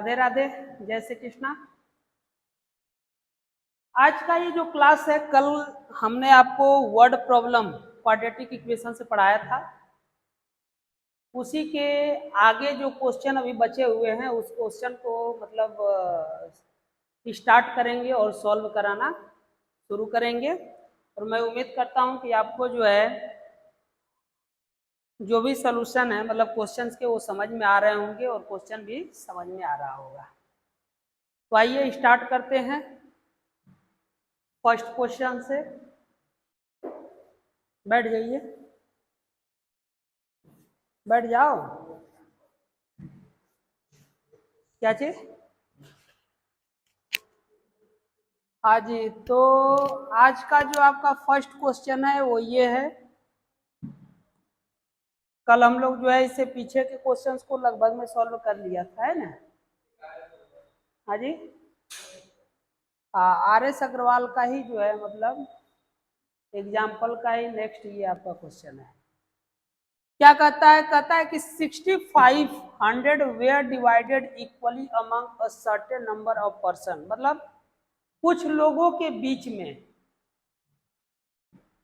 राधे राधे, जय श्री कृष्णा। आज का ये जो क्लास है, कल हमने आपको वर्ड प्रॉब्लम क्वाड्रेटिक इक्वेशन से पढ़ाया था। उसी के आगे जो क्वेश्चन अभी बचे हुए हैं उस क्वेश्चन को मतलब स्टार्ट करेंगे और सॉल्व कराना शुरू करेंगे। और मैं उम्मीद करता हूँ कि आपको जो है जो भी सॉल्यूशन है मतलब क्वेश्चंस के वो समझ में आ रहे होंगे और क्वेश्चन भी समझ में आ रहा होगा। तो आइए स्टार्ट करते हैं फर्स्ट क्वेश्चन से। बैठ जाइए, बैठ जाओ। क्या चीज? हाँ जी, तो आज का जो आपका फर्स्ट क्वेश्चन है वो ये है। कल हम लोग जो है इससे पीछे के क्वेश्चंस को लगभग में सॉल्व कर लिया था, है ना? हाँ जी, हाँ, आर.एस. अग्रवाल का ही जो है मतलब एग्जाम्पल का ही नेक्स्ट ये आपका क्वेश्चन है। क्या कहता है? कहता है कि 6500 were divided equally among a certain number of person, मतलब कुछ लोगों के बीच में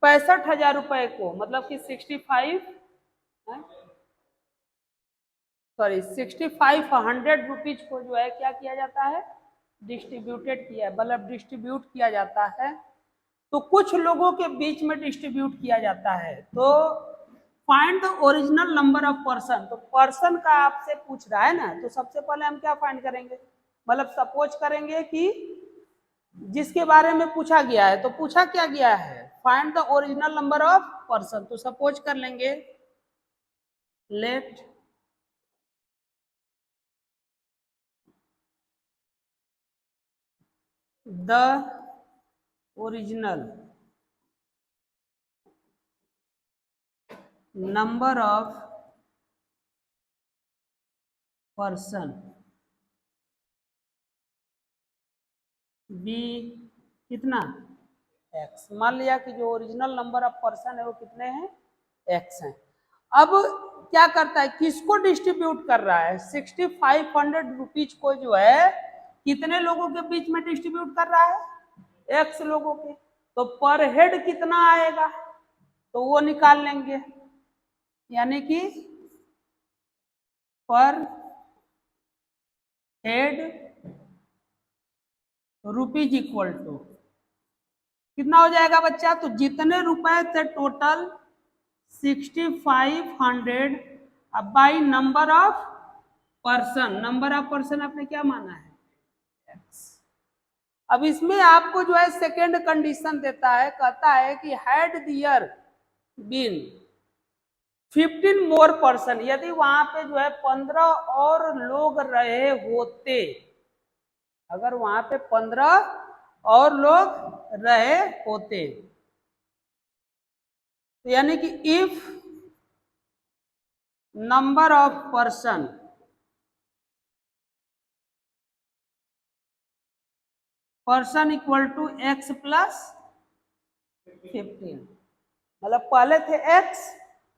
65,000 रुपए को, मतलब कि 6500 रुपीज को जो है क्या किया जाता है? डिस्ट्रीब्यूटेड किया, मतलब डिस्ट्रीब्यूट किया जाता है। तो कुछ लोगों के बीच में डिस्ट्रीब्यूट किया जाता है। तो find the original number of person. तो पर्सन का आपसे पूछ रहा है ना, तो सबसे पहले हम क्या फाइंड करेंगे? मतलब सपोज करेंगे कि जिसके बारे में पूछा गया है, तो पूछा क्या गया है? Find the original number of person. तो सपोज कर लेंगे let the original number of person be कितना? एक्स। मान लिया कि जो ओरिजिनल नंबर ऑफ पर्सन है वो कितने हैं? एक्स हैं। अब क्या करता है? किसको डिस्ट्रीब्यूट कर रहा है? 6500 रुपीज को जो है कितने लोगों के बीच में डिस्ट्रीब्यूट कर रहा है? एक्स लोगों के। तो पर हेड कितना आएगा तो वो निकाल लेंगे, यानी कि पर हेड रुपीज इक्वल टू कितना हो जाएगा बच्चा? तो जितने रुपए थे total 6500 by number of person. Number of person आपने क्या माना है? एक्स। अब इसमें आपको जो है सेकेंड कंडीशन देता है, कहता है कि had there been 15 more person, यदि वहां पे जो है 15 और लोग रहे होते, अगर वहां पे 15 और लोग रहे होते, तो यानी कि if number of person equal to x plus 15, मतलब पहले थे एक्स,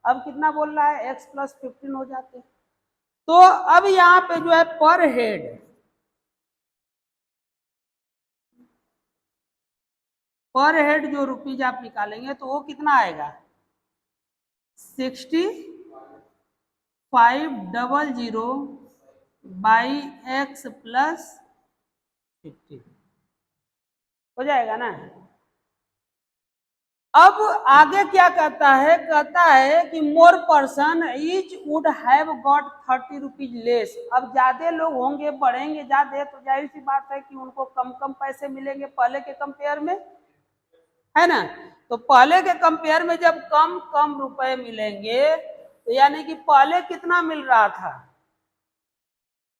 अब कितना बोल रहा है? एक्स प्लस 15 हो जाते। तो अब यहां पे जो है पर हेड जो रुपीज आप निकालेंगे तो वो कितना आएगा? 6500 बाई एक्स प्लस 15 हो जाएगा ना? अब आगे क्या कहता है? कहता है कि more person each would have got 30 rupees less. अब ज्यादा लोग होंगे, बढ़ेंगे ज्यादा, तो जाहिर सी बात है कि उनको कम कम पैसे मिलेंगे पहले के कंपेयर में, है ना? तो पहले के कंपेयर में जब कम कम रुपए मिलेंगे तो यानी कि पहले कितना मिल रहा था?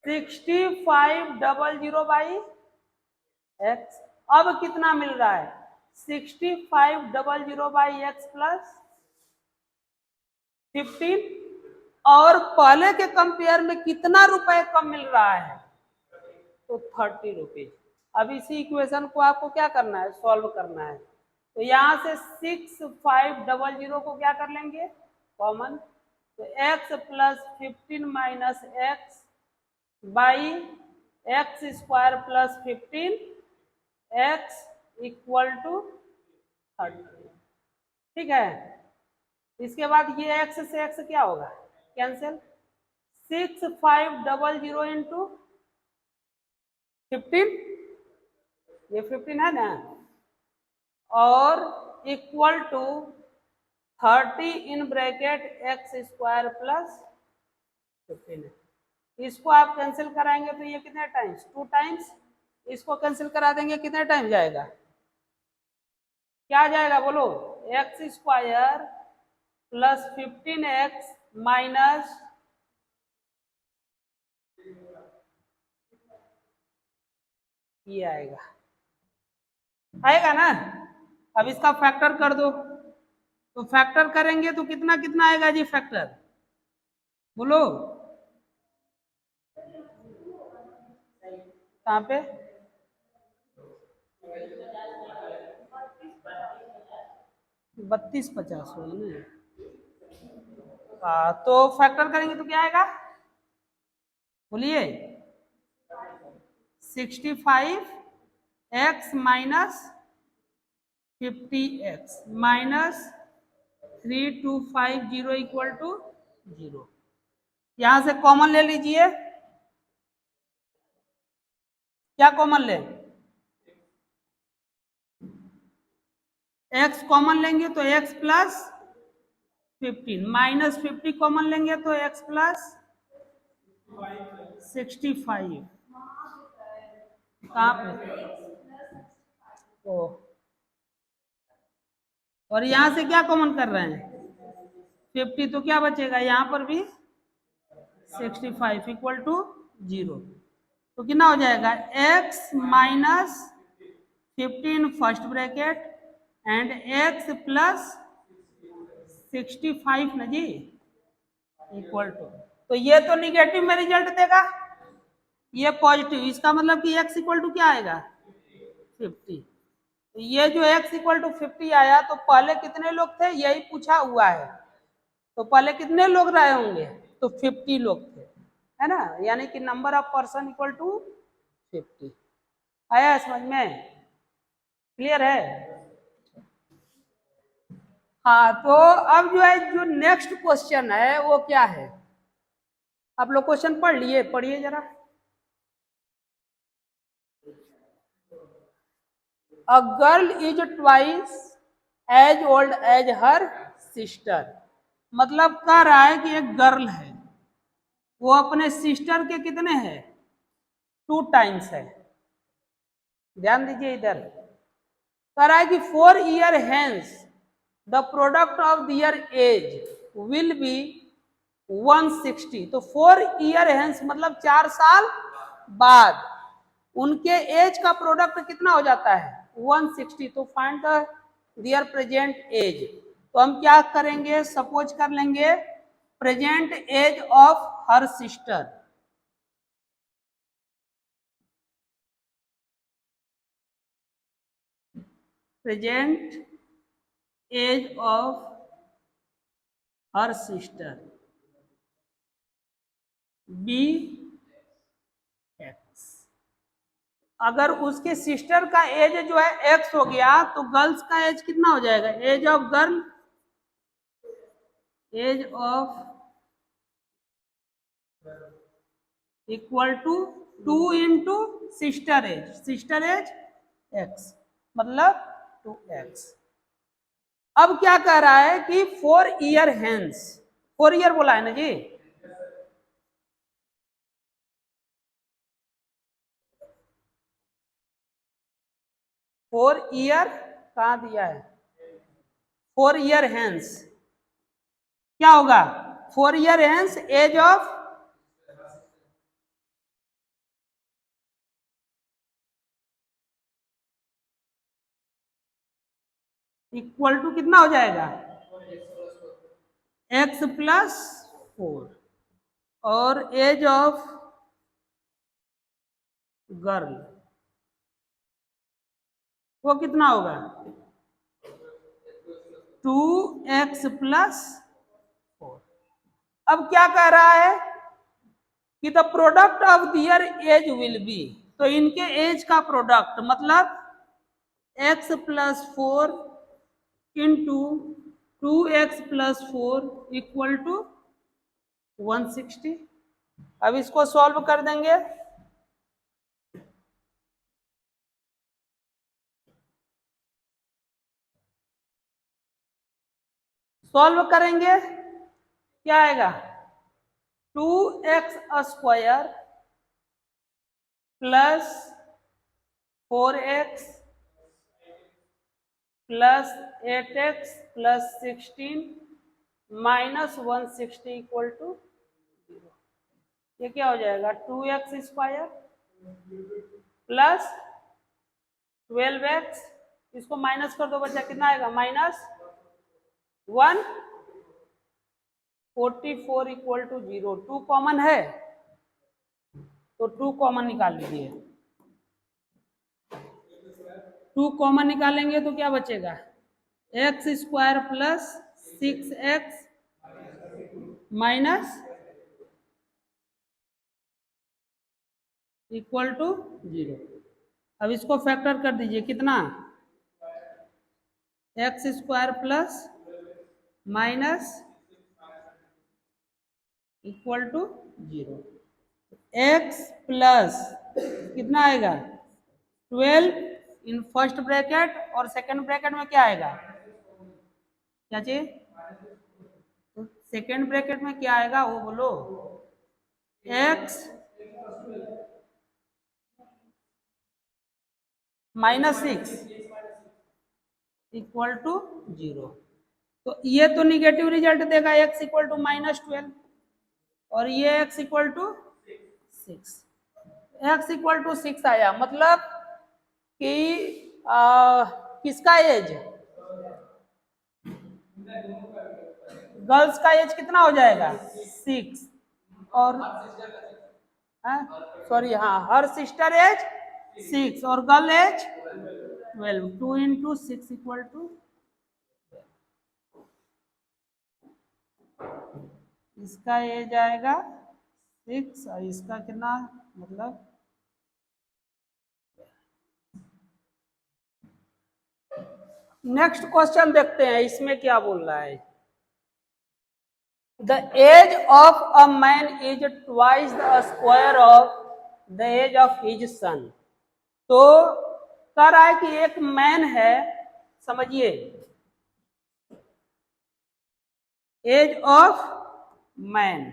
6500 बाई एक्स। अब कितना मिल रहा है? 6500 बाई एक्स प्लस 15। और पहले के कंपेयर में कितना रुपए कम मिल रहा है? तो 30 रुपीज। अब इसी इक्वेशन को आपको क्या करना है? सॉल्व करना है। तो यहां से 6500 को क्या कर लेंगे? कॉमन। तो x plus 15 minus x by x square plus 15 x equal to 30। ठीक है, इसके बाद ये एक्स से एक्स क्या होगा, कैंसिल। 6500 इंटू 15, ये 15 है ना, और equal to 30 in bracket x square plus 15। इसको आप कैंसिल कराएंगे तो ये कितने टाइम्स, 2 टाइम्स। इसको कैंसिल करा देंगे कितने टाइम जाएगा, क्या जाएगा बोलो, x square plus 15x minus ये आएगा, आएगा ना। अब इसका फैक्टर कर दो, तो फैक्टर करेंगे तो कितना कितना आएगा जी फैक्टर, बोलो कहाँ पे, 3250 हो ना। हाँ, तो फैक्टर करेंगे तो क्या आएगा, बोलिए 65x minus 50x minus 3250 equal to 0। यहां से कॉमन ले लीजिए, क्या कॉमन ले, x कॉमन लेंगे तो x प्लस 15 माइनस 50 कॉमन लेंगे तो x प्लस 65। कहाँ पे, ओ, और यहां से क्या कॉमन कर रहे हैं 50, तो क्या बचेगा यहाँ पर भी 65 इक्वल टू 0। तो कितना हो जाएगा, x minus 15 first bracket and x plus 65 ना जी इक्वल टू, तो ये तो निगेटिव में रिजल्ट देगा, ये पॉजिटिव, इसका मतलब कि x इक्वल टू क्या आएगा 50। तो ये जो x इक्वल टू 50 आया, तो पहले कितने लोग थे यही पूछा हुआ है, तो पहले कितने लोग रहे होंगे, तो 50 लोग थे, है ना, यानी कि number of person equal to 50। आया समझ में, क्लियर है। हाँ, तो अब जो है जो नेक्स्ट क्वेश्चन है वो क्या है, आप लोग क्वेश्चन पढ़ लिए, पढ़िए जरा। A girl is twice as old as her sister, मतलब कह रहा है कि एक गर्ल है, वो अपने सिस्टर के कितने हैं 2 टाइम्स है। ध्यान दीजिए इधर, कह रहा है कि 4 year hence the product of their age will be 160। तो 4 ईयर हेंस मतलब 4 साल बाद उनके एज का प्रोडक्ट कितना हो जाता है 160। तो find the their present age, तो हम क्या करेंगे, सपोज कर लेंगे present age of her sister, present age of her sister be x. अगर उसके सिस्टर का एज जो है एक्स हो गया, तो गर्ल्स का एज कितना हो जाएगा, age of girl, age of equal to 2 into sister age x, मतलब 2x। अब क्या कह रहा है कि 4 ईयर हेंस, 4 ईयर बोला है ना जी, फोर ईयर कहाँ दिया है, 4 ईयर हेंस क्या होगा, 4 year hence age of, equal to कितना हो जाएगा x प्लस 4, और एज ऑफ गर्ल वो कितना होगा 2x प्लस 4। अब क्या कह रहा है कि the product of their age will be, तो इनके एज का प्रोडक्ट मतलब x plus 4 into 2x+4 equal to 160। अब इसको सॉल्व कर देंगे। सॉल्व करेंगे क्या आएगा, 2x² plus 4x plus 8x plus 16 minus 160 equal to 0। ये क्या हो जाएगा, 2x² प्लस 12x, इसको माइनस कर दो बच्चा, कितना आएगा, माइनस 144 इक्वल टू 0। 2 कॉमन है तो 2 कॉमन निकाल लीजिए। 2 कॉमन निकालेंगे तो क्या बचेगा, x² plus 6x minus equal to 0। अब इसको फैक्टर कर दीजिए, कितना, x² plus minus equal to 0। x plus कितना आएगा 12 इन फर्स्ट ब्रैकेट और सेकंड ब्रैकेट में क्या आएगा, क्या चाहिए, तो सेकंड ब्रैकेट में क्या आएगा वो बोलो, x माइनस 6 इक्वल टू 0। तो ये तो निगेटिव रिजल्ट देगा, x इक्वल टू -12 और ये x equal to 6। x equal to 6 आया, मतलब कि किसका एज, गर्ल्स का एज कितना हो जाएगा 6 और सॉरी हाँ हर सिस्टर एज 6 और girl age 12। 2 into 6 equal to, इसका एज आएगा 6 और इसका कितना, मतलब नेक्स्ट क्वेश्चन देखते हैं इसमें क्या बोल रहा है। The age of a man is twice the square of the age of his son. तो कह रहा है कि एक मैन है, समझिए, एज ऑफ मैन,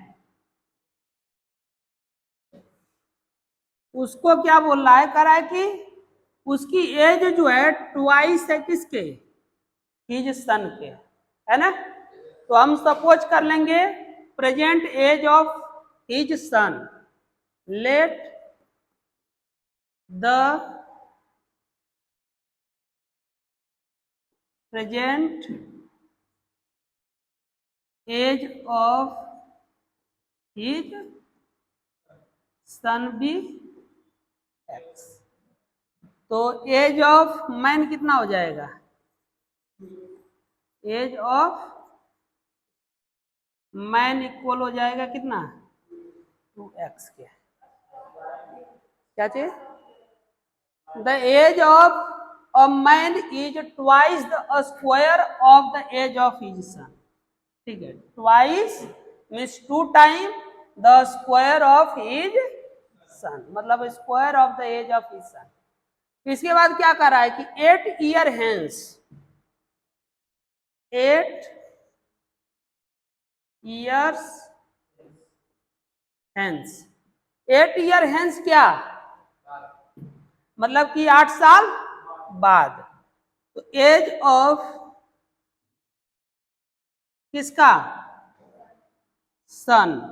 उसको क्या बोल रहा है, कह रहा है कि उसकी एज जो है ट्वाइस है किसके, हिज सन के, है ना। तो हम सपोज कर लेंगे present age of his son, let the present age of his son be x. तो एज ऑफ मैन कितना हो जाएगा, एज ऑफ मैन इक्वल हो जाएगा कितना 2x के, क्या चाहिए, the age of a man is twice the square of the age of his son. ठीक है, twice means 2 time the square of his son, मतलब square of the age of his son. इसके बाद क्या कर रहा है कि 8 year hence, 8 years hence, 8 year hence क्या, मतलब कि 8 साल बाद। तो एज ऑफ किसका, सन,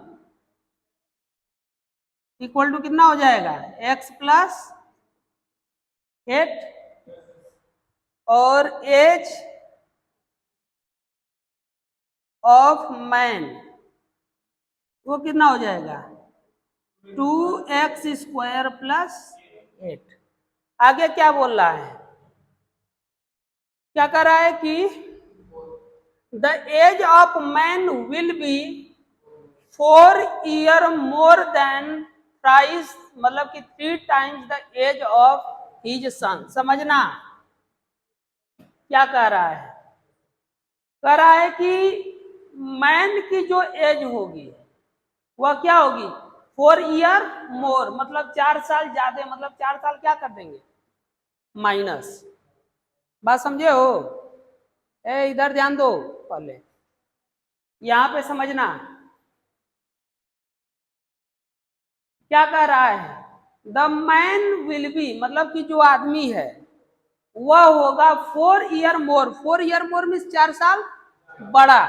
इक्वल टू कितना हो जाएगा, x प्लस 8 और एज ऑफ मैन वो कितना हो जाएगा 2x² प्लस 8। आगे क्या बोल रहा है, क्या कर रहा है कि the age of man will be 4 year more than thrice, मतलब कि 3 times the age of his son. समझना क्या कह रहा है? कह रहा है कि मैन की जो एज होगी वह क्या होगी? 4 ईयर मोर, मतलब 4 साल ज्यादा, मतलब 4 साल क्या कर देंगे? माइनस। बात समझे हो? इधर ध्यान दो पहले, यहां पे समझना क्या कह रहा है। द मैन विल बी, मतलब कि जो आदमी है वह होगा 4 ईयर मोर। 4 ईयर मोर मीन्स 4 साल बड़ा।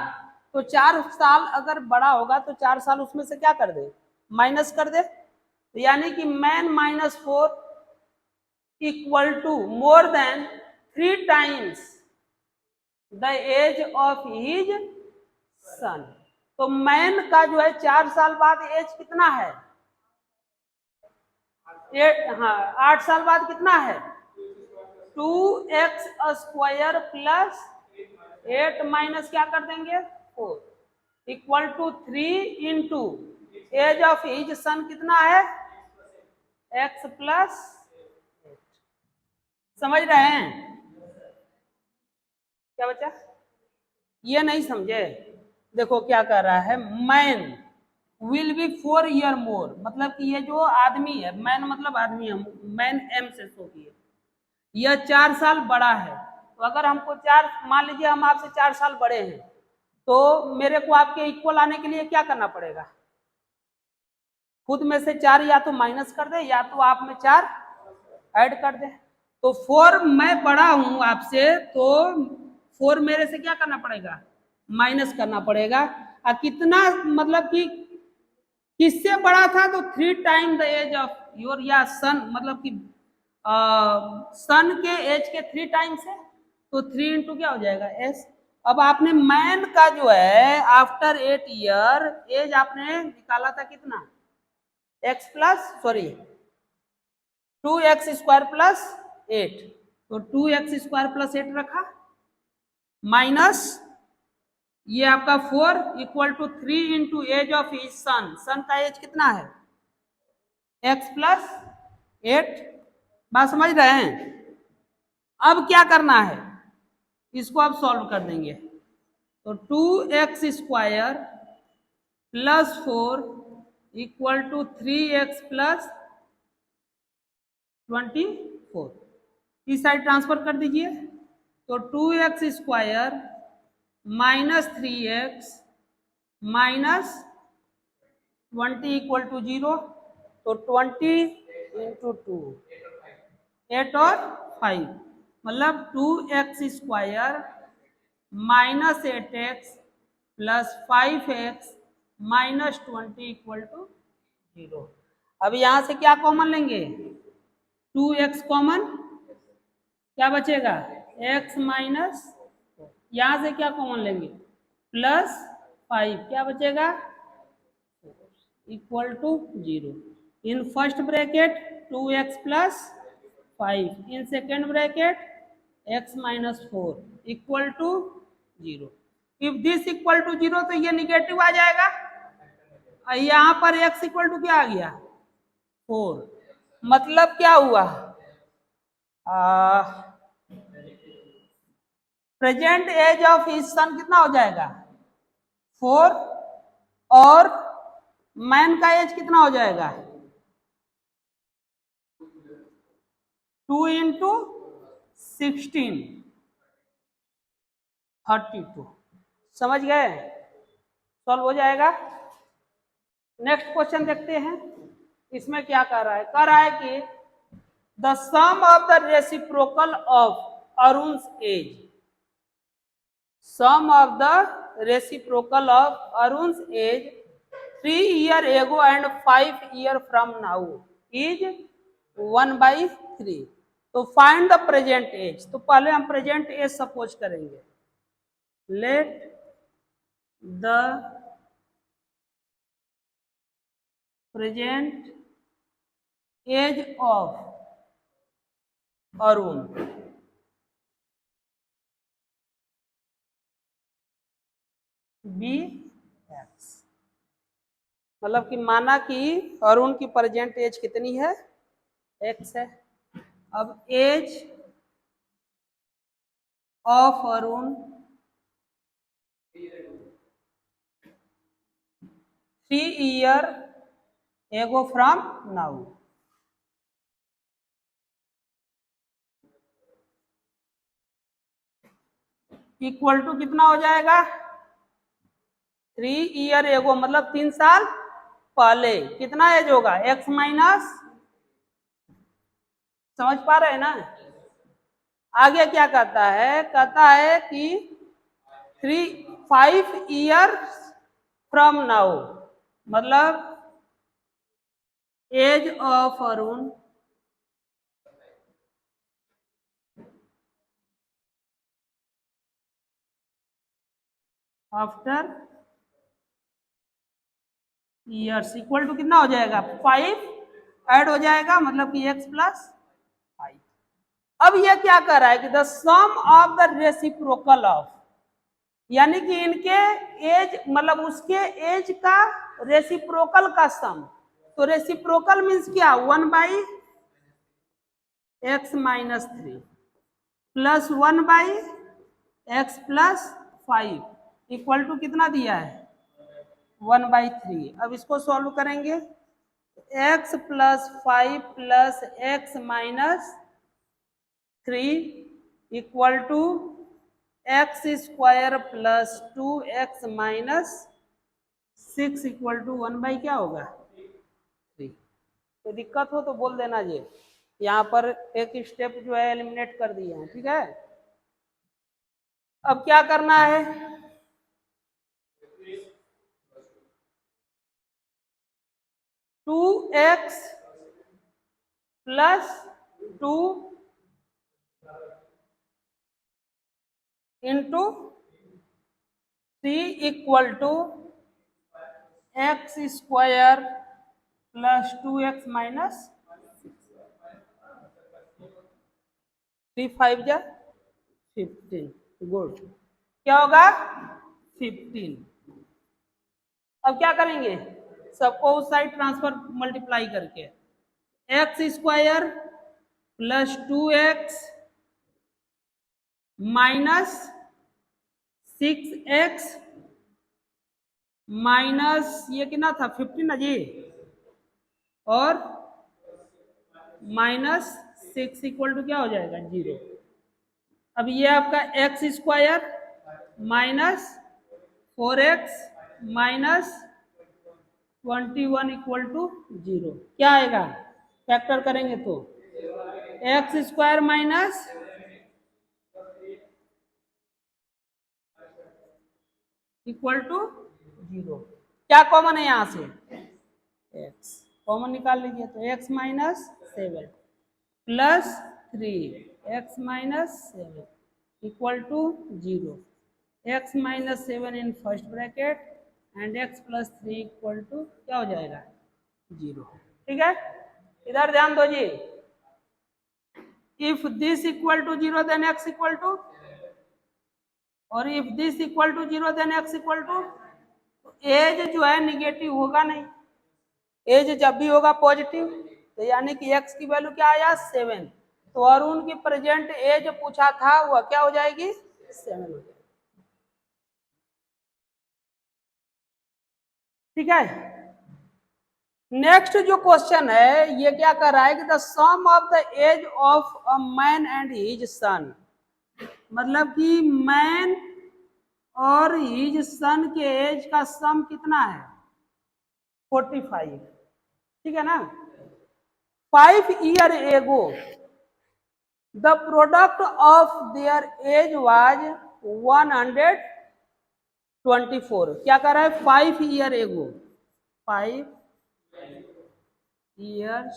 तो 4 साल अगर बड़ा होगा तो 4 साल उसमें से क्या कर दे? माइनस कर दे। तो यानी कि man minus 4 equal to more than 3 times the age of his son. तो मैन का जो है 4 साल बाद एज कितना है? 8 साल बाद कितना है? 2x स्क्वायर प्लस 8 माइनस क्या कर देंगे? 4 equal to 3 into age of his son कितना है? x plus. समझ रहे हैं क्या बच्चा? ये नहीं समझे? देखो क्या कह रहा है, मैन विल बी 4 ईयर मोर, मतलब कि ये जो आदमी है, मैन मतलब आदमी है, मैन एम से शो किए, यह 4 साल बड़ा है। तो अगर हमको 4, मान लीजिए हम आपसे 4 साल बड़े हैं, तो मेरे को आपके इक्वल आने के लिए क्या करना पड़ेगा? खुद में से 4 या तो माइनस कर दे या तो आप में 4 ऐड कर दे। तो 4 मैं बड़ा हूं आपसे, तो 4 मेरे से क्या करना पड़ेगा? माइनस करना पड़ेगा। कितना, मतलब कि किससे बड़ा था? तो 3 time the age of your, या सन, मतलब कि सन के एज के 3 टाइम से, तो 3 इंटू क्या हो जाएगा? एस। अब आपने मैन का जो है आफ्टर 8 ईयर एज आपने निकाला था कितना? X plus, sorry 2x square plus 8। तो 2x स्क्वायर प्लस 8 रखा, माइनस ये आपका 4 equal to 3 into age of his son. Son का एज कितना है? x plus 8। बात समझ रहे हैं? अब क्या करना है, इसको आप सॉल्व कर देंगे। तो 2x square plus 4 equal to 3x plus 24। इस साइड ट्रांसफर कर दीजिए। तो 2x square minus 3x minus 20 equal to 0। तो 20 इंटू 2, 8 और 5, मतलब 2x square minus 8x plus 5x minus 20 equal to 0। अब यहां से क्या कॉमन लेंगे? 2x कॉमन, क्या बचेगा? x माइनस, यहां से क्या कॉमन लेंगे? प्लस 5, क्या बचेगा? Equal to 0। In first bracket 2x plus 5, in second bracket x minus 4 equal to 0। If this equal to 0 तो ये निगेटिव आ जाएगा। यहां पर x इक्वल टू क्या आ गया? 4। मतलब क्या हुआ? Present age of his son कितना हो जाएगा? 4। और मैन का एज कितना हो जाएगा? 2 इंटू 16, 32। समझ गए? सॉल्व हो जाएगा। नेक्स्ट क्वेश्चन देखते हैं, इसमें क्या कह रहा है। कह रहा है कि the sum of the reciprocal of Arun's age, sum of the reciprocal of Arun's age 3 year ago and 5 year from now is 1/3। तो फाइंड द प्रेजेंट एज। तो पहले हम प्रेजेंट एज सपोज करेंगे। Let the present age of Arun be x. मतलब कि माना कि अरुण की प्रेजेंट एज कितनी है, x है। अब age of Arun 3 year ago from now. Equal to कितना हो जाएगा, 3 ईयर एगो मतलब 3 साल पहले कितना एज होगा, x माइनस, समझ पा रहे हैं ना। आगे क्या कहता है कि 5 ईयर फ्रॉम नाउ, मतलब age of Arun after years equal to कितना हो जाएगा, 5 ऐड हो जाएगा, मतलब कि x प्लस 5। अब ये क्या कर रहा है कि the sum of the reciprocal of, यानी कि इनके एज मतलब उसके एज का रेसिप्रोकल का सम। तो रेसिप्रोकल मीन्स क्या, 1/x minus 3 plus 1/x plus 5 equal to कितना दिया है, 1/3। अब इसको सॉल्व करेंगे, x plus 5 plus x minus 3 equal to x square plus 2x minus 6 equal to 1 by क्या होगा 3। तो दिक्कत हो तो बोल देना जी, यहाँ पर एक स्टेप जो है एलिमिनेट कर दिए हैं, ठीक है। अब क्या करना है, two x plus 2 into 3 equal to x square plus 2x minus 3 5 जा 15, गुड, क्या होगा 15। अब क्या करेंगे, सबको उस साइड ट्रांसफर मल्टीप्लाई करके, x square plus 2x minus 6x minus ये कितना था 15 ना जी, और माइनस 6 इक्वल टू क्या हो जाएगा 0। अब ये आपका एक्स स्क्वायर माइनस 4x माइनस 21 इक्वल टू 0, क्या आएगा, फैक्टर करेंगे तो x square minus equal to 0, क्या कॉमन है यहां से, x कॉमन निकाल लीजिए, तो x minus 7 plus 3x minus 7 equal to 0, x minus 7 in first bracket and x plus 3 equal to क्या हो जाएगा 0, ठीक है। इधर ध्यान दो जी, if this equal to 0 then x equal to, और if this equal to 0 then x equal to, as जो है निगेटिव होगा नहीं, एज जब भी होगा पॉजिटिव, तो यानी कि x की वैल्यू क्या आया 7। तो अरुण की प्रेजेंट एज पूछा था वह क्या हो जाएगी 7 हो जाएगी, ठीक है। नेक्स्ट जो क्वेश्चन है ये क्या कर रहा है कि the sum of the age of a man and his son, मतलब कि मैन और हिज सन के एज का सम कितना है 45, ठीक है ना। 5 year ago the product of their age was 124, क्या कर रहा है 5 ईयर एगो, 5 ईयर्स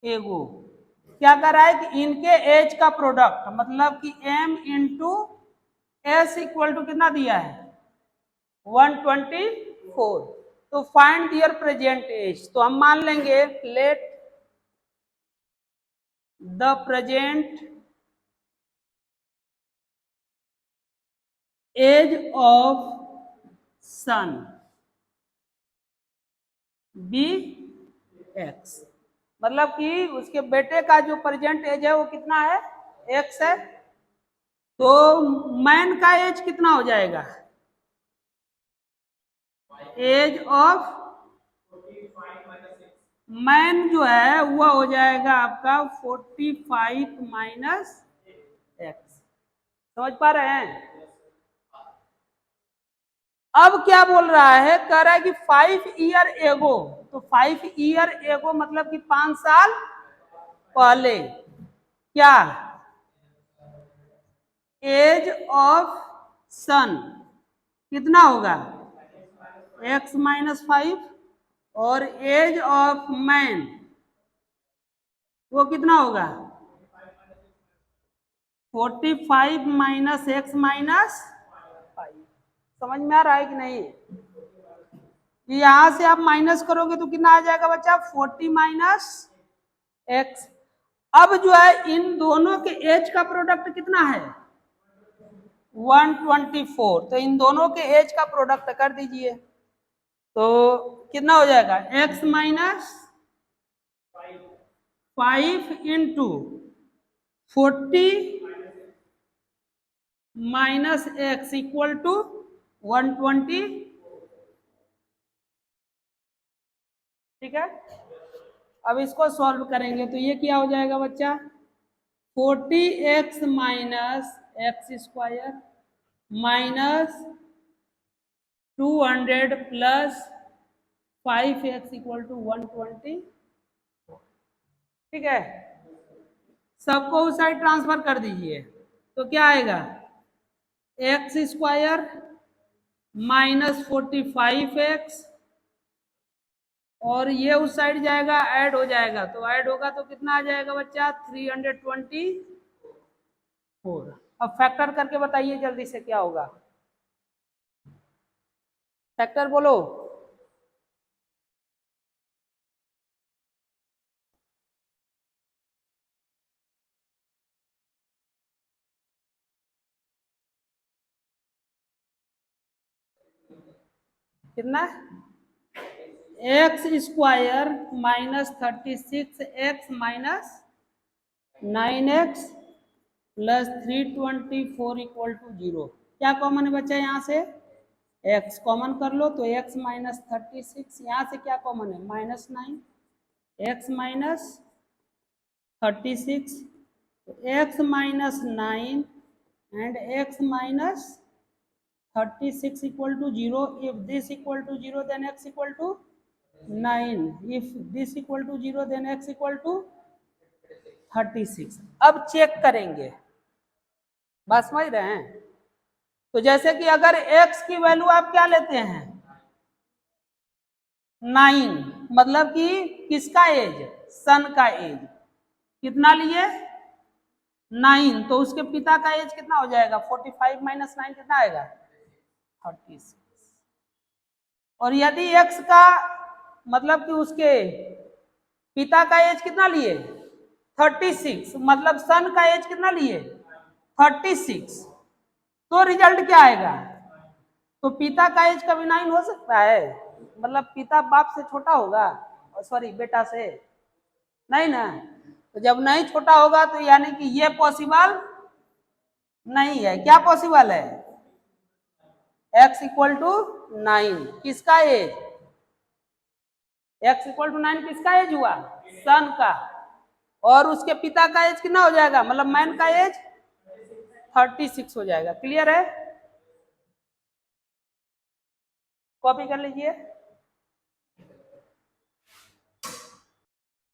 एगो क्या कर रहा है कि इनके एज का प्रोडक्ट, मतलब कि m into s equal to कितना दिया है 124। तो फाइंड दियर प्रेजेंट एज, तो हम मान लेंगे let the present age of son be x, मतलब कि उसके बेटे का जो प्रेजेंट एज है वो कितना है, एक्स है। तो मैन का एज कितना हो जाएगा, एज ऑफ मैन जो है वह हो जाएगा आपका 45 माइनस एक्स। समझ पा रहे हैं? अब क्या बोल रहा है, कह रहा है कि 5 ईयर एगो, तो 5 ईयर एगो मतलब कि 5 साल पहले क्या एज ऑफ सन कितना होगा, एक्स माइनस 5, और एज ऑफ मैन वो कितना होगा, 45 माइनस एक्स माइनस 5। समझ में आ रहा है कि नहीं? यहां से आप माइनस करोगे तो कितना आ जाएगा बच्चा, 40 माइनस एक्स। अब जो है इन दोनों के एज का प्रोडक्ट कितना है, 124, तो इन दोनों के एज का प्रोडक्ट कर दीजिए, तो कितना हो जाएगा, x minus 5 into 40 minus x equal to 120। ठीक है, अब इसको सॉल्व करेंगे तो ये क्या हो जाएगा बच्चा, 40x minus x square minus 200 plus 5x equal to 120। ठीक है, सबको उस साइड ट्रांसफर कर दीजिए, तो क्या आएगा, एक्स स्क्वायर माइनस 45x, और ये उस साइड जाएगा, ऐड हो जाएगा, तो ऐड होगा तो कितना आ जाएगा बच्चा, 324। अब फैक्टर करके बताइए जल्दी से क्या होगा, फैक्टर बोलो। कितना, x square minus 36 x minus 9x plus 324 equal to 0। क्या कॉमन है बच्चा, यहाँ से x कॉमन कर लो, तो x माइनस 36, यहाँ से क्या कॉमन है, minus 9, x minus 36, x minus 9 and x minus 36 equal to 0. If this equal to 0, then x equal to 9. If this equal to 0, then x equal to 36। अब check करेंगे, बात समझ रहे हैं? तो जैसे कि अगर x की वैल्यू आप क्या लेते हैं, 9, मतलब कि किसका एज, सन का एज कितना लिए, 9, तो उसके पिता का एज कितना हो जाएगा, 45 माइनस 9 कितना आएगा, 36। और यदि x का मतलब कि उसके पिता का एज कितना लिए, 36, मतलब सन का एज कितना लिए, 36, तो रिजल्ट क्या आएगा, तो पिता का एज कभी 9 हो सकता है, मतलब पिता बाप से छोटा होगा, और सॉरी बेटा से, नहीं ना, तो जब नहीं छोटा होगा तो यानी कि ये पॉसिबल नहीं है। क्या पॉसिबल है, x इक्वल टू 9, किसका एज, x इक्वल टू 9 किसका एज हुआ, सन का, और उसके पिता का एज कितना हो जाएगा, मतलब मैन का एज 36 हो जाएगा। क्लियर है, कॉपी कर लीजिए।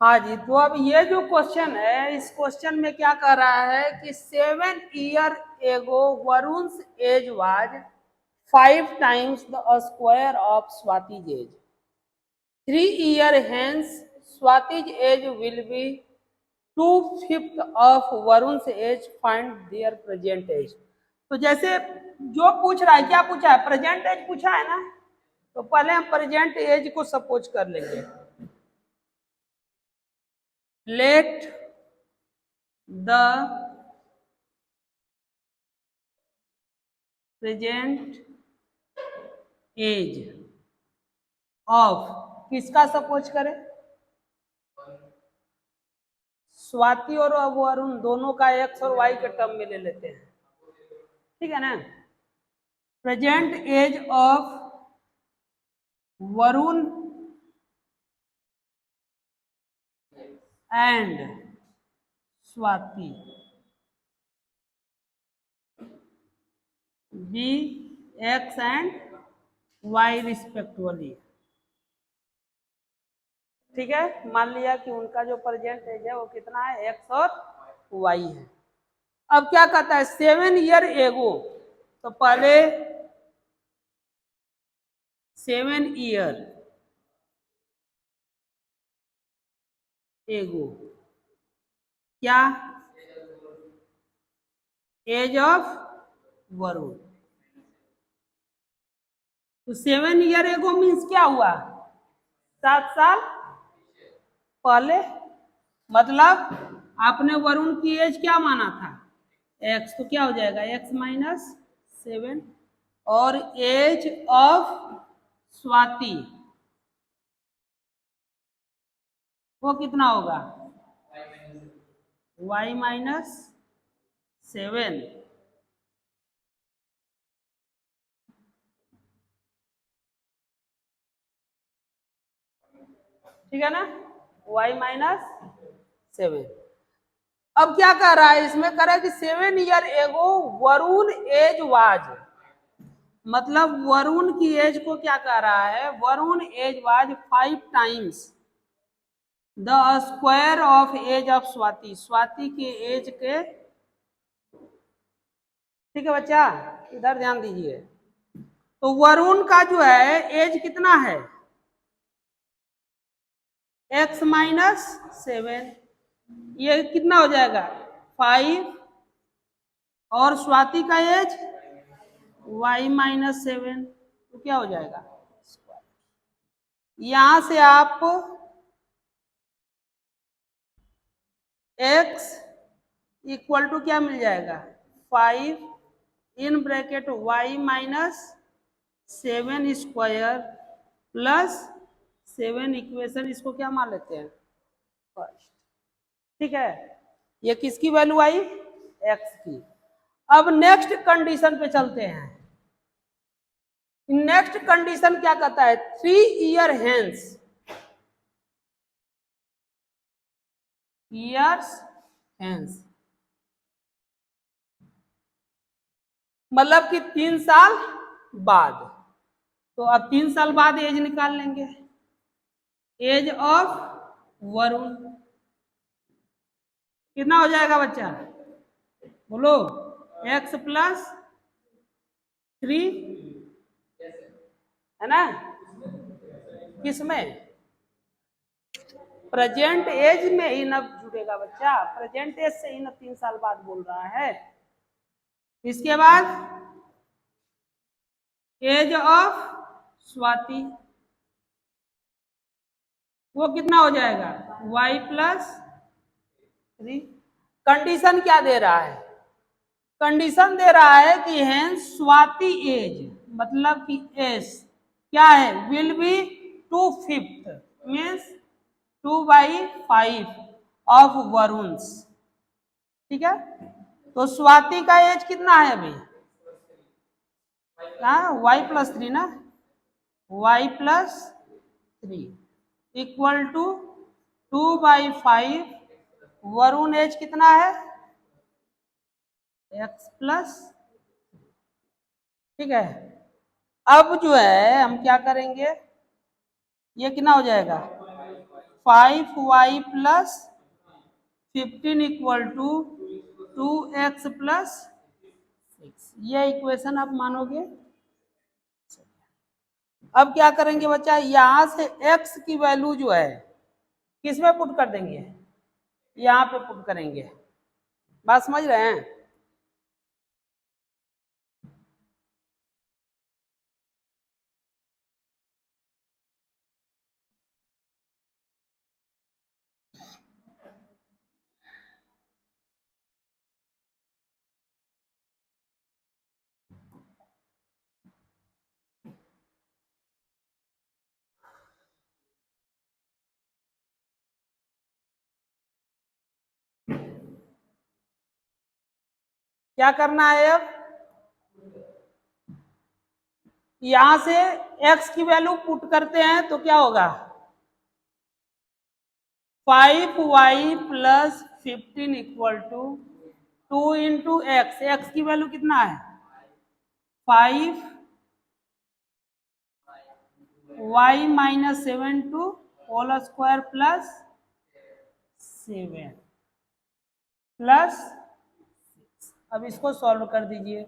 हाँ जी, तो अब ये जो क्वेश्चन है, इस क्वेश्चन में क्या कह रहा है कि 7 year ago Varun's age was 5 times the square of Swati's age. 3 years hence, Swati's age will be 2/5 of Varun's age. Find their present age. तो जैसे जो पूछ रहा है, क्या पूछा है, प्रेजेंट एज पूछा है ना, तो पहले हम प्रेजेंट एज को सपोज कर लेंगे। Let the present age of किसका सपोज करें? स्वाति और वरुण दोनों का एक्स और वाई के टर्म में ले लेते हैं, ठीक है ना। Present age of Varun and Swati be x and y respectively, ठीक है। मान लिया कि उनका जो प्रेजेंट एज है वो कितना है, एक्स और वाई है। अब क्या कहता है, 7 ईयर एगो, तो पहले 7 ईयर एगो क्या एज ऑफ वरुण, तो 7 ईयर एगो मीन्स क्या हुआ, 7 साल पहले। मतलब आपने वरुण की एज क्या माना था, एक्स, तो क्या हो जाएगा एक्स माइनस 7, और एज ऑफ स्वाति वो कितना होगा, y माइनस 7, ठीक है ना, y माइनस 7। अब क्या कह रहा है इसमें, कह रहा है कि 7 ईयर एगो वरुण एज वाज, मतलब वरुण की एज को क्या कह रहा है, Varun age was 5 times the square of age of Swati, Swati के एज के, ठीक है बच्चा, इधर ध्यान दीजिए। तो वरुण का जो है एज कितना है, एक्स माइनस 7, ये कितना हो जाएगा 5, और स्वाति का एज y माइनस 7, तो क्या हो जाएगा, यहां से आप x इक्वल टू क्या मिल जाएगा 5 in bracket y minus 7 square plus 7 equation, इसको क्या मान लेते हैं फर्स्ट, ठीक है। ये किसकी वैल्यू आई, x की। अब नेक्स्ट कंडीशन पे चलते हैं। नेक्स्ट कंडीशन क्या कहता है, 3 ईयर हेंस, ईयर्स हेंस, मतलब कि 3 साल बाद। तो अब 3 साल बाद एज निकाल लेंगे, एज ऑफ वरुण कितना हो जाएगा बच्चा, बोलो, x प्लस 3, है ना, किसमें, प्रेजेंट एज में ही न जुड़ेगा बच्चा, प्रेजेंट एज से ही न 3 साल बाद बोल रहा है। इसके बाद एज ऑफ स्वाति वो कितना हो जाएगा y प्लस 3। कंडीशन क्या दे रहा है, कंडीशन दे रहा है कि हेंस स्वाति एज, मतलब कि एस क्या है, विल बी 2/5 मीन्स 2/5 ऑफ वरुण्स, ठीक है। तो स्वाति का एज कितना है अभी, हाँ y प्लस 3 ना, y plus 3 equal to 2/5, Varun age कितना है x प्लस, ठीक है। अब जो है हम क्या करेंगे, ये कितना हो जाएगा 5y plus 15 equal to 2x plus 6, ये इक्वेशन आप मानोगे। अब क्या करेंगे बच्चा, यहां से x की वैल्यू जो है किस में पुट कर देंगे, यहाँ पे पुट करेंगे, बात समझ रहे हैं। क्या करना है अब, यहां से x की वैल्यू पुट करते हैं तो क्या होगा, 5y plus 15 equal to 2 into x, x की वैल्यू कितना है 5, y minus 7 to whole square plus 7 plus, अब इसको सॉल्व कर दीजिए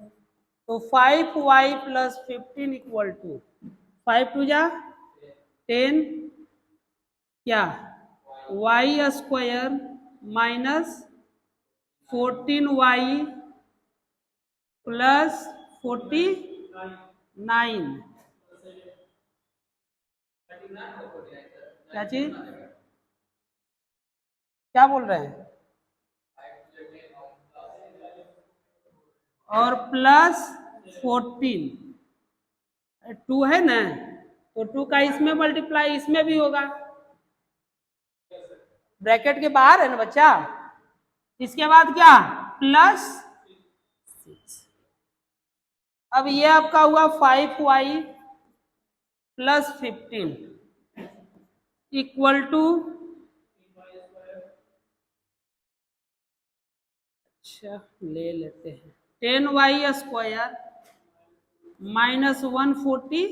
तो 5y plus 15 equal to 5 to जा 10, क्या y square minus 14y plus 49, क्या चीज, क्या बोल रहे हैं, और प्लस 14, 2 है ना, तो 2 का इसमें मल्टीप्लाई इसमें भी होगा, ब्रैकेट के बाहर है ना बच्चा, इसके बाद क्या प्लस 6, अब ये आपका हुआ 5y प्लस 15 इक्वल टू, अच्छा ले लेते हैं 10y square minus 140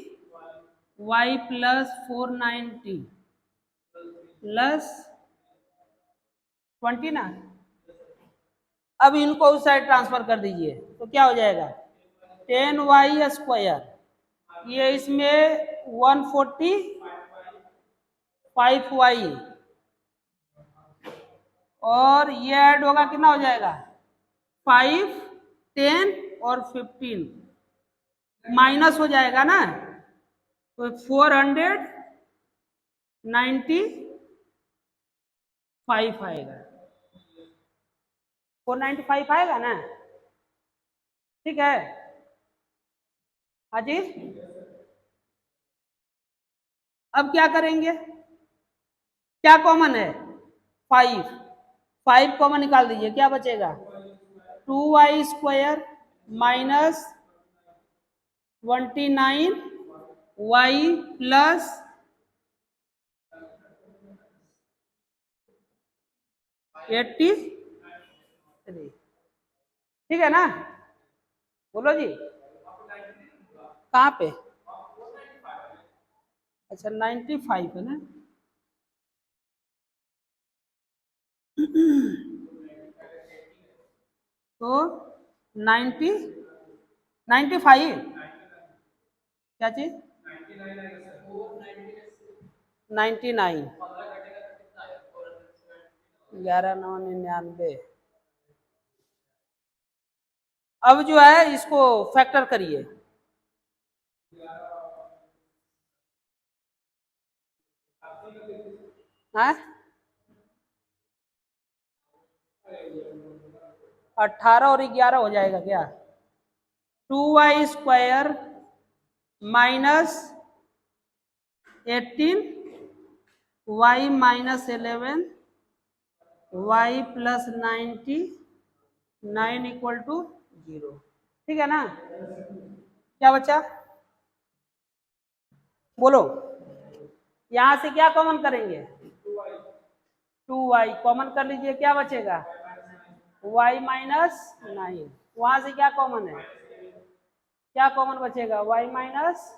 y plus 490 plus 20 ना, अब इनको उस साइड ट्रांसफर कर दीजिए तो क्या हो जाएगा 10y स्क्वायर, ये इसमें 145y और ये ऐड होगा कितना हो जाएगा 5, 10 और 15 माइनस हो जाएगा ना, तो 495 आएगा, 495 आएगा ना, ठीक है, हाँ जी। अब क्या करेंगे, क्या कॉमन है 5, 5 कॉमन निकाल दीजिए, क्या बचेगा 2y square minus 29y plus 83, ठीक है ना, बोलो जी कहाँ पे, अच्छा 95 है ना, तो 90, 95, क्या चीज 99, 11,999, अब जो है इसको फैक्टर करिए, हाँ 18 और 11 हो जाएगा क्या, 2y square minus 18 y minus 11 y plus 99 equal to 0, ठीक है ना, क्या बचा बोलो, यहां से क्या कॉमन करेंगे 2y कॉमन कर लीजिए, क्या बचेगा y माइनस 9, वहां से क्या कॉमन है, क्या कॉमन बचेगा y माइनस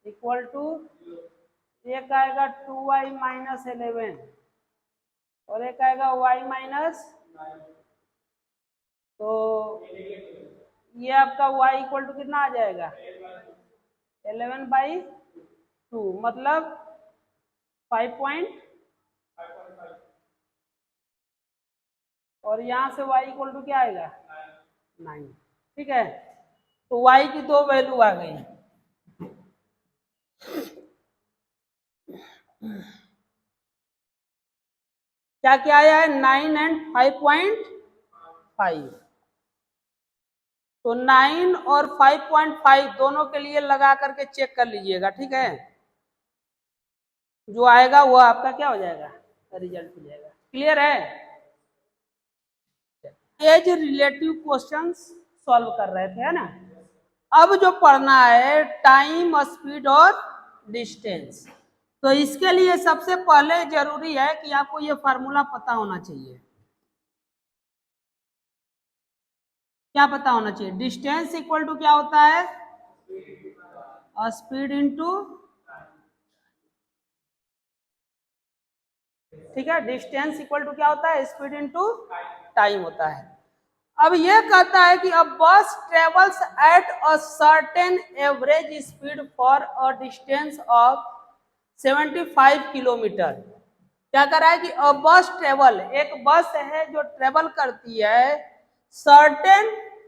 इक्वल टू, एक आएगा 2y माइनस 11 और एक आएगा y माइनस, तो ये आपका y इक्वल टू कितना आ जाएगा 11/2, मतलब 5 और यहाँ से y इक्वल टू क्या आएगा 9, ठीक है, तो y की दो वैल्यू आ गई, क्या क्या आया है 9 एंड 5.5, तो 9 और 5.5 दोनों के लिए लगा करके चेक कर लीजिएगा, ठीक है, जो आएगा वो आपका क्या हो जाएगा रिजल्ट हो जाएगा, क्लियर है। एज रिलेटिव क्वेश्चंस सॉल्व कर रहे थे, है ना। अब जो पढ़ना है टाइम, स्पीड और डिस्टेंस। तो इसके लिए सबसे पहले जरूरी है कि आपको ये फार्मूला पता होना चाहिए। क्या पता होना चाहिए? डिस्टेंस इक्वल टू क्या होता है? स्पीड इनटू, ठीक है, डिस्टेंस इक्वल टू क्या होता है? स्पीड इनटू टाइम होता है। अब ये कहता है कि अ बस travels at a certain average speed for a distance of 75 kilometre. क्या कर रहा है कि अ बस ट्रेवल, एक बस है जो ट्रेवल करती है सर्टेन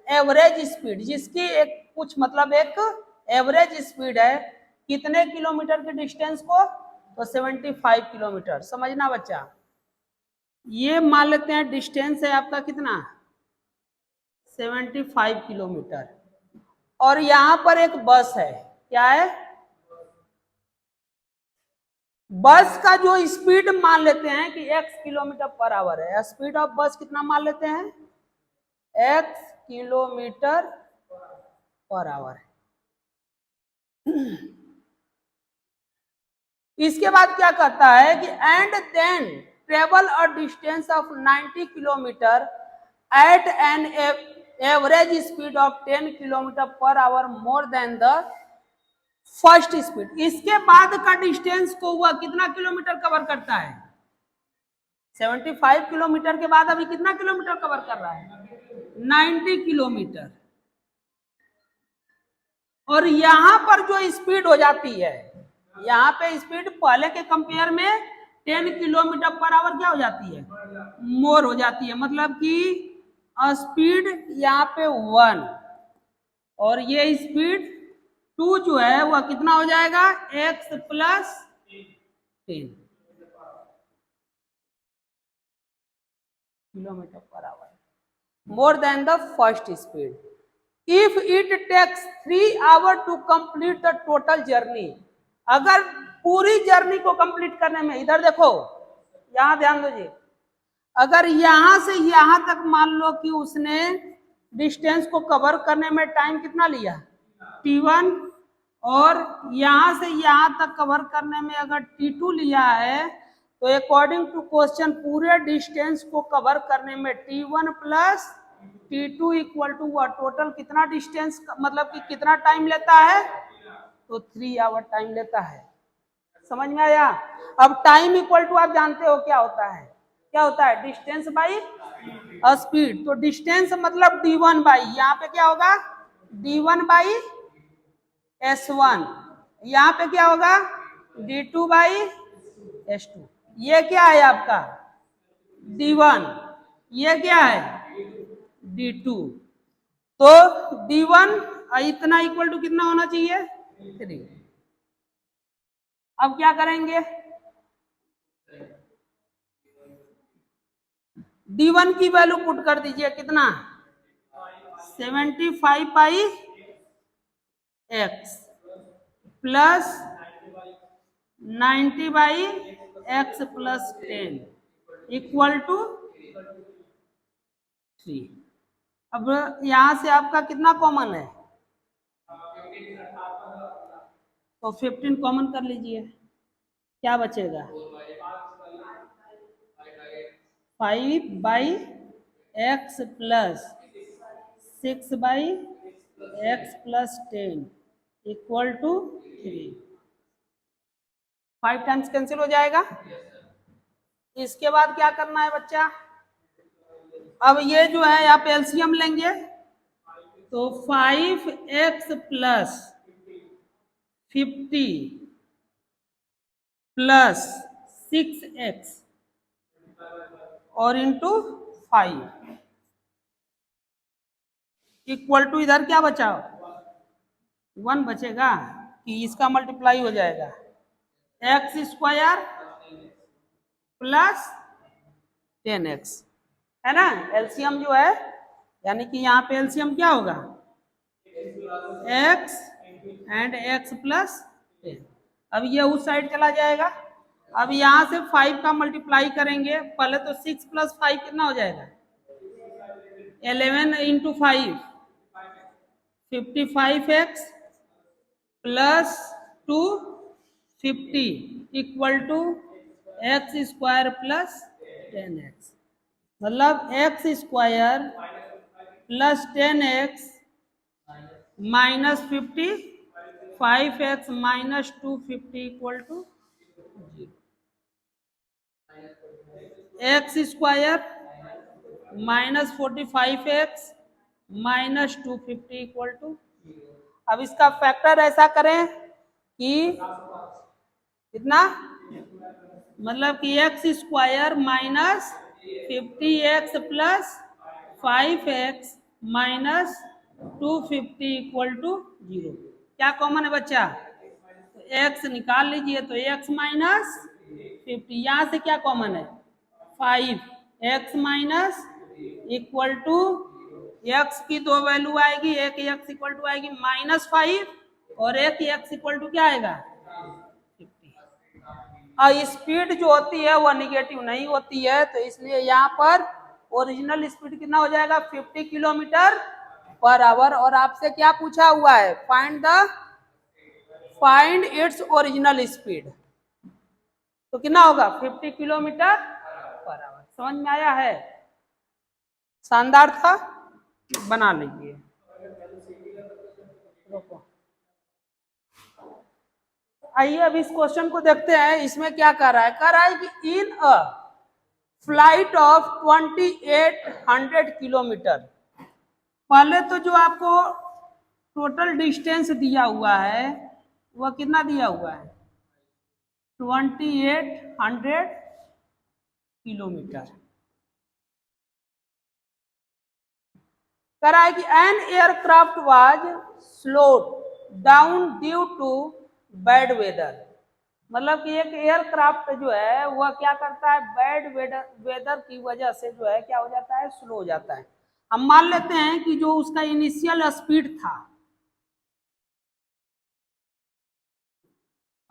एवरेज स्पीड, जिसकी एक कुछ मतलब एक एवरेज स्पीड है, कितने किलोमीटर के डिस्टेंस को? तो 75 किलोमीटर। समझना बच्चा, ये मान लेते हैं डिस्टेंस है आपका कितना? 75 किलोमीटर। और यहां पर एक बस है, क्या है? बस का जो स्पीड मान लेते हैं कि x किलोमीटर पर आवर है। स्पीड ऑफ बस कितना मान लेते हैं? x kilometre per hour. इसके बाद क्या कहता है कि and then travel a distance of 90 kilometre at an average speed of 10 kilometre per hour more than the first speed. इसके बाद का डिस्टेंस को हुआ कितना किलोमीटर कवर करता है? 75 किलोमीटर के बाद अभी कितना किलोमीटर कवर कर रहा है? 90 किलोमीटर। और यहां पर जो स्पीड हो जाती है, यहाँ पे स्पीड पहले के कंपेयर में 10 किलोमीटर पर आवर क्या हो जाती है? मोर हो जाती है। मतलब कि स्पीड यहाँ पे 1 और ये स्पीड 2 जो है वह कितना हो जाएगा? x plus 10 kilometre per hour more than the first speed. If it takes 3 hour to complete the total journey, अगर पूरी जर्नी को कंप्लीट करने में, इधर देखो, यहां ध्यान दीजिए, अगर यहां से यहां तक मान लो कि उसने डिस्टेंस को कवर करने में टाइम कितना लिया? t1, और यहां से यहां तक कवर करने में अगर t2 लिया है, तो अकॉर्डिंग टू क्वेश्चन पूरे डिस्टेंस को कवर करने में t1 plus t2 equal to वह टोटल कितना डिस्टेंस, मतलब कि कितना टाइम लेता है? तो 3 आवर टाइम लेता है। समझ में आया? अब टाइम इक्वल टू आप जानते हो क्या होता है? क्या होता है? Distance by speed. तो डिस्टेंस मतलब d1 बाई, यहाँ पे क्या होगा? d1 by s1। यहाँ पे क्या होगा? d2 by s2। ये क्या है आपका? d1। ये क्या है? d2। तो d1 इतना इक्वल टू कितना होना चाहिए? 3। अब क्या करेंगे? d1 की वैल्यू पुट कर दीजिए, कितना? 75 by x plus 90 by x plus 10 equal to 3। अब यहां से आपका कितना कॉमन है? तो 15 कॉमन कर लीजिए, क्या बचेगा? 5 by x plus 6 by x plus 10 equal to 3। 5 times cancel हो जाएगा। इसके बाद क्या करना है बच्चा? अब ये जो है आप एलसीएम लेंगे, तो 5x प्लस 50 प्लस 6x और इंटू 5 इक्वल टू, इधर क्या बचा? 1 बचेगा कि इसका मल्टीप्लाई हो जाएगा, एक्स स्क्वायर प्लस 10x, है ना। एलसीएम जो है, यानी कि यहाँ पे एलसीएम क्या होगा? x and x plus 10। अब ये उस साइड चला जाएगा। अब यहाँ से 5 का मल्टीप्लाई करेंगे, पहले तो 6 प्लस 5 कितना हो जाएगा? 11 into 5 55x plus 250 equal to x square plus 10x, मतलब x square plus 10x minus 55x minus 250 equal to x square minus 45x minus 250 equal to. अब इसका फैक्टर ऐसा करें कि कितना, मतलब कि x square minus 50x plus 5x minus 250 equal to 0। क्या कॉमन है बच्चा? x निकाल लीजिए तो x माइनस 50, यहां से क्या कॉमन है? 5x minus equal to x की दो वैल्यू आएगी, एक x इक्वल टू आएगी -5 और एक x इक्वल टू क्या आएगा 50। और स्पीड जो होती है वह निगेटिव नहीं होती है, तो इसलिए यहाँ पर ओरिजिनल स्पीड कितना हो जाएगा 50 किलोमीटर पर आवर। और आपसे क्या पूछा हुआ है? फाइंड इट्स ओरिजिनल स्पीड, तो कितना होगा 50 किलोमीटर पर आवर। समझ में आया है? शानदार था, बना लीजिए। आइए अब इस क्वेश्चन को देखते हैं, इसमें क्या कर रहा है। कह रहा है कि इन अ फ्लाइट ऑफ 2800 किलोमीटर, पहले तो जो आपको टोटल डिस्टेंस दिया हुआ है वह कितना दिया हुआ है 2800 किलोमीटर। कह रहा है कि an aircraft was slowed down due to bad weather, मतलब कि एक एयरक्राफ्ट जो है वह क्या करता है, बैड वेदर की वजह से जो है क्या हो जाता है, स्लो हो जाता है। हम मान लेते हैं कि जो उसका इनिशियल स्पीड था,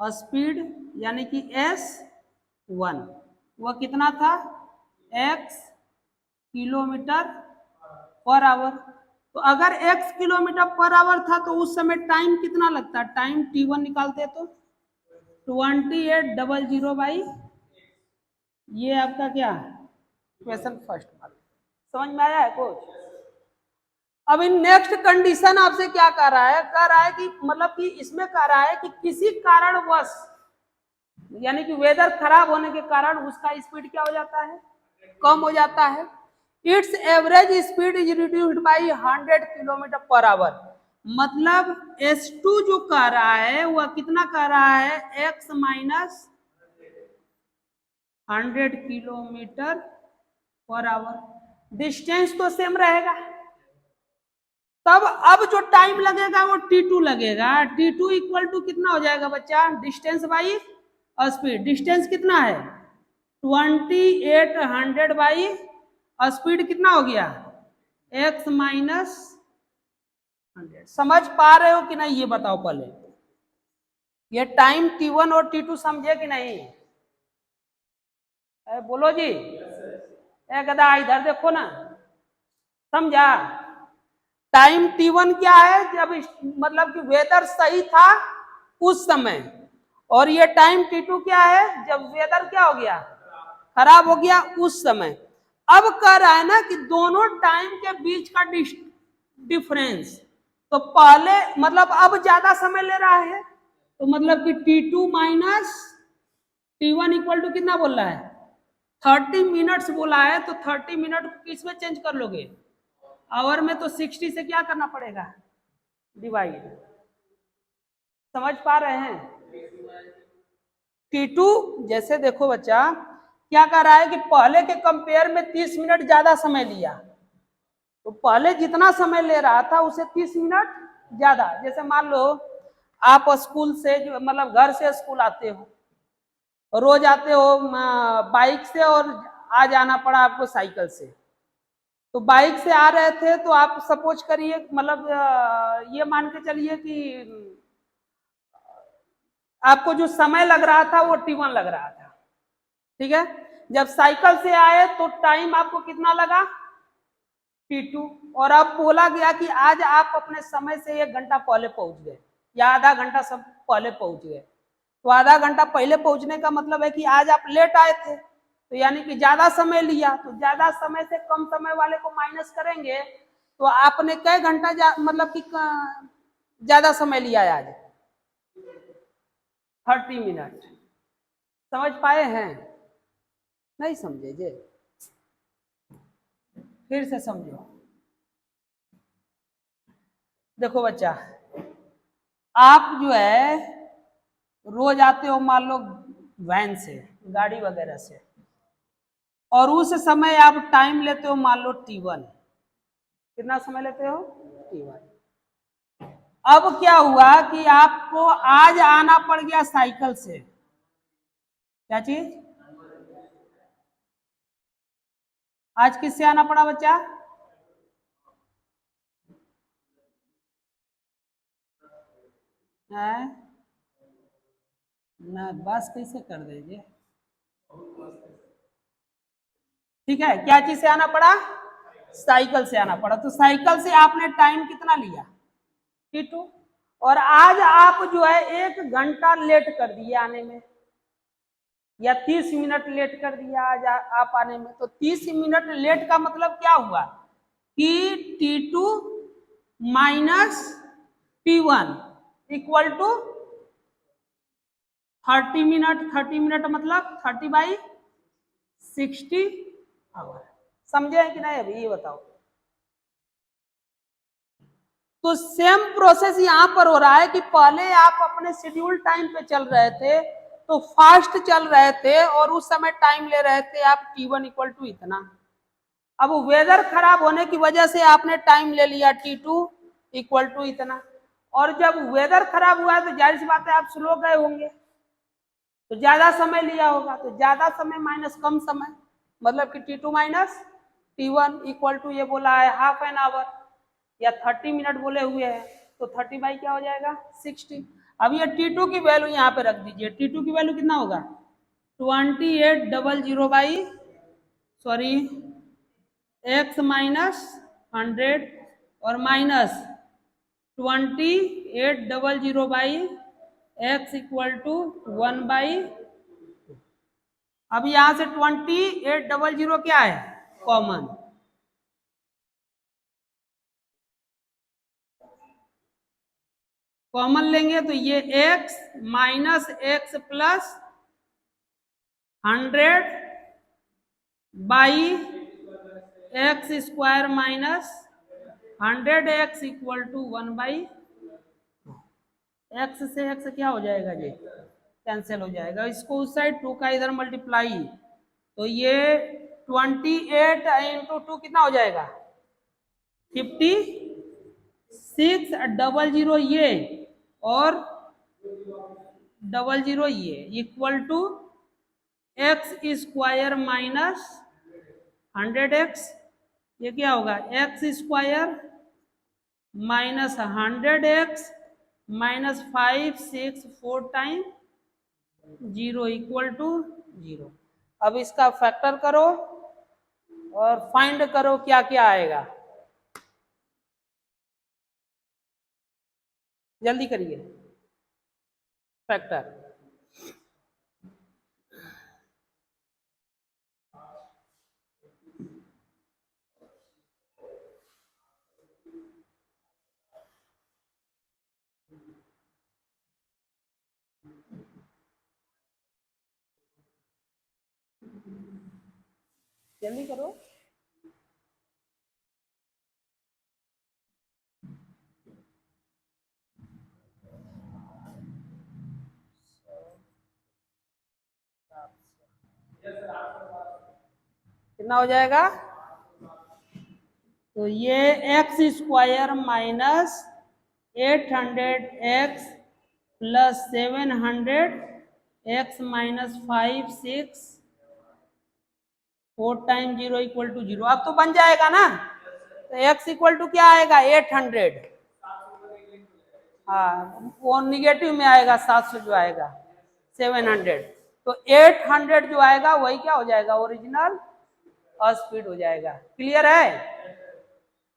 स्पीड यानी कि S1 वह कितना था x किलोमीटर पर आवर। तो अगर x किलोमीटर पर आवर था तो उस समय टाइम कितना लगता, टाइम t1 निकालते तो 2800 बाई, ये आपका क्या क्वेश्चन फर्स्ट वाला। समझ में आया है कुछ? अब इन नेक्स्ट कंडीशन आपसे क्या कर रहा है, कह रहा है कि मतलब कि इसमें कह रहा है कि किसी कारणवश यानी कि वेदर खराब होने के कारण उसका स्पीड क्या हो जाता है, कम हो जाता है। It's average speed is reduced by 100 kilometre per our, मतलब S2 जो कह रहा है वह कितना कह रहा है, x minus 100 kilometre per our. Distance तो सेम रहेगा, तब अब जो टाइम लगेगा वो t2 लगेगा। t2 इक्वल टू कितना हो जाएगा बच्चा, डिस्टेंस बाई स्पीड। डिस्टेंस कितना है 2800 बाई स्पीड कितना हो गया x माइनस 100। समझ पा रहे हो कि नहीं ये बताओ पहले, ये टाइम t1 और t2 समझे कि नहीं? बोलो जी। गदा इधर देखो ना, समझा? टाइम t1 क्या है, जब मतलब कि वेदर सही था उस समय, और ये टाइम t2 क्या है, जब वेदर क्या हो गया, खराब हो गया उस समय। अब कह रहा है ना कि दोनों टाइम के बीच का डिफरेंस, तो पहले मतलब अब ज्यादा समय ले रहा है, तो मतलब कि t2 minus t1 equal to कितना बोल रहा है 30 मिनट्स बोला है, तो 30 मिनट किस में चेंज कर लोगे, आवर में, तो 60 से क्या करना पड़ेगा, डिवाइड। समझ पा रहे हैं? T2 जैसे देखो बच्चा क्या कर रहा है कि पहले के कंपेयर में 30 मिनट ज्यादा समय लिया, तो पहले जितना समय ले रहा था उसे 30 मिनट ज्यादा। जैसे मान लो आप स्कूल से मतलब घर से स्कूल आते हो, रोज आते हो बाइक से, और आज आना पड़ा आपको साइकिल से। तो बाइक से आ रहे थे तो आप सपोज करिए, मतलब ये मान के चलिए कि आपको जो समय लग रहा था वो t1 लग रहा था, ठीक है। जब साइकिल से आए तो टाइम आपको कितना लगा T2। और अब बोला गया कि आज आप अपने समय से 1 घंटा पहले पहुंच गए या आधा घंटा सब पहले पहुंच गए। तो आधा घंटा पहले पहुंचने का मतलब है कि आज आप लेट आए थे, तो यानी कि ज्यादा समय लिया। तो ज्यादा समय से कम समय वाले को माइनस करेंगे तो आपने कई घंटा मतलब कि ज्यादा समय लिया है आज, 30 मिनट। समझ पाए हैं? नहीं समझे जे? फिर से समझो। देखो बच्चा, आप जो है रोज आते हो मान लो वैन से, गाड़ी वगैरह से, और उस समय आप टाइम लेते हो मान लो T1। कितना समय लेते हो? T1। अब क्या हुआ कि आपको आज आना पड़ गया साइकिल से। क्या चीज? आज किससे आना पड़ा बच्चा? है ना, बस कैसे कर देंगे? ठीक है, क्या चीज से आना पड़ा? साइकिल से आना पड़ा। तो साइकिल से आपने टाइम कितना लिया? T2। और आज आप जो है 1 घंटा लेट कर दिए आने में, या 30 मिनट लेट कर दिया आज आप आने में। तो 30 मिनट लेट का मतलब क्या हुआ कि T2 minus T1 equal to 30 minute. 30 minute मतलब 30/60 आवर। समझे कि नहीं अभी ये बताओ? तो सेम प्रोसेस यहां पर हो रहा है कि पहले आप अपने शेड्यूल टाइम पे चल रहे थे, तो फास्ट चल रहे थे और उस समय टाइम ले रहे थे आप T1 इक्वल टू इतना। अब वेदर खराब होने की वजह से आपने टाइम ले लिया T2 इक्वल टू इतना। और जब वेदर खराब हुआ है तो जाहिर सी बात है आप स्लो गए होंगे, तो ज्यादा समय लिया होगा। तो ज्यादा समय माइनस कम समय, मतलब कि T2 minus T1 equal to ये बोला है हाफ एन आवर या 30 मिनट बोले हुए हैं, तो 30 बाई क्या हो जाएगा? 60। अब ये T2 की वैल्यू यहाँ पे रख दीजिए। T2 की वैल्यू कितना होगा? 2800 बाई सॉरी x माइनस 100 और minus 2800 by x equal to 1 by. अब यहां से 2800 क्या है? कॉमन। कॉमन लेंगे तो ये x minus x plus 100 by x square minus 100x equal to 1 by. X से एक्स क्या हो जाएगा जी? कैंसिल हो जाएगा। इसको उस साइड 2 का इधर मल्टीप्लाई, तो ये 28 इंटू 2 कितना हो जाएगा? 5600 ये और 00 ये equal to x square minus 100x। ये क्या होगा? X square minus 100x minus 564 time 0 equal to 0। अब इसका फैक्टर करो और फाइंड करो क्या क्या आएगा। जल्दी करिए फैक्टर। जल्दी करो। कितना हो जाएगा? तो ये x square minus 800x plus 700x minus 564 time 0 equal to 0। अब तो बन जाएगा ना। तो x इक्वल टू क्या आएगा? 800। हाँ वो निगेटिव में आएगा, 700 जो आएगा 700। तो 800 जो आएगा वही क्या हो जाएगा? ओरिजिनल स्पीड हो जाएगा। क्लियर है?